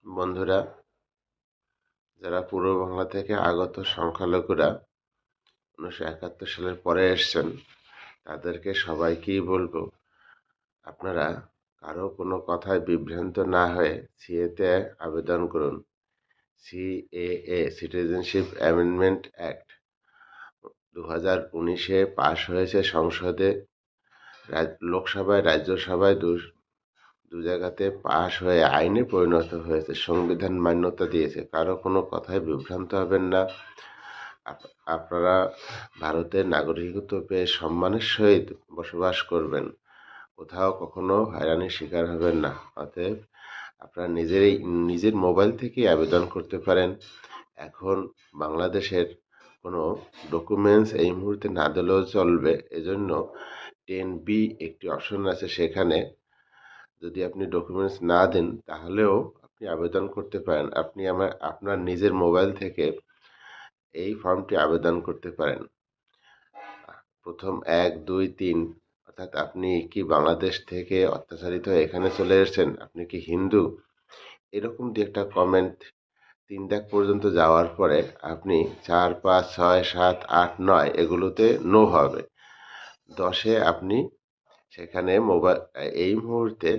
বন্ধুরা, যারা পূর্ব বাংলা থেকে আগত সংখ্যালঘুরা 1971 সালের পরে এসছেন, তাদেরকে সবাইকেই বলবো, আপনারা কারো কোনো কথায় বিভ্রান্ত না হয়ে সিএতে আবেদন করুন। সিএএ, সিটিজেনশিপ অ্যামেন্ডমেন্ট অ্যাক্ট 2019-এ পাশ হয়েছে সংসদে, লোকসভায়, রাজ্যসভায় দু জায়গাতে পাশ হয়ে আইনে পরিণত হয়েছে, সংবিধান মান্যতা দিয়েছে। কারো কোনো কথায় বিভ্রান্ত হবেন না। আপনারা ভারতের নাগরিকত্ব পেয়ে সম্মানের সহিত বসবাস করবেন, কোথাও কখনো হয়রানির শিকার হবেন না। অতএব আপনারা নিজের মোবাইল থেকেই আবেদন করতে পারেন। এখন বাংলাদেশের কোনো ডকুমেন্টস এই মুহূর্তে না দিলেও চলবে, এজন্য 10B একটি অপশন আছে, সেখানে যদি আপনি ডকুমেন্টস না দেন তাহলেও আপনি আবেদন করতে পারেন। আপনি আপনার নিজের মোবাইল থেকে এই ফর্মটি আবেদন করতে পারেন। প্রথম 1, 2, 3, অর্থাৎ আপনি কি বাংলাদেশ থেকে অত্যাচারিত হয়ে এখানে চলে এসেছেন, আপনি কি হিন্দু, এরকম দিয়ে একটা কমেন্ট 3 দাগ পর্যন্ত যাওয়ার পরে আপনি 4, 5, 6, 7, 8, 9 এগুলোতে নো হবে। 10-এ আপনি সেখানে এই মুহূর্তে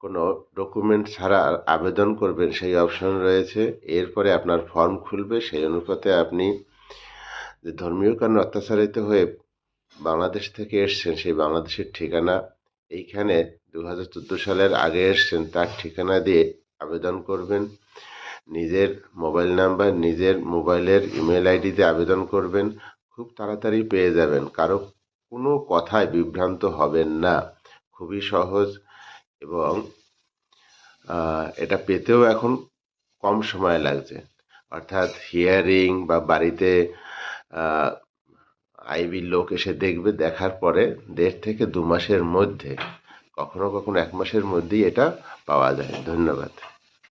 কোনো ডকুমেন্ট ছাড়া আবেদন করবেন সেই অপশন রয়েছে। এরপরে আপনার ফর্ম খুলবে, সেই অনুপাতে আপনি যে ধর্মীয় কারণে অত্যাচারিত হয়ে বাংলাদেশ থেকে এসছেন সেই বাংলাদেশের ঠিকানা, এইখানে 2014 সালের আগে এসছেন তার ঠিকানা দিয়ে আবেদন করবেন। নিজের মোবাইল নাম্বার, নিজের মোবাইলের ইমেল আইডিতে আবেদন করবেন। খুব তাড়াতাড়ি পেয়ে যাবেন, কারো কোনো কথায় বিভ্রান্ত হবেন না। খুবই সহজ এবং এটা পেতেও এখন কম সময় লাগছে। অর্থাৎ হিয়ারিং বা বাড়িতে আইবির লোক এসে দেখবে, দেখার পরে 1.5 থেকে 2 মাসের মধ্যে, কখনো কখনো 1 মাসের মধ্যেই এটা পাওয়া যায়। ধন্যবাদ।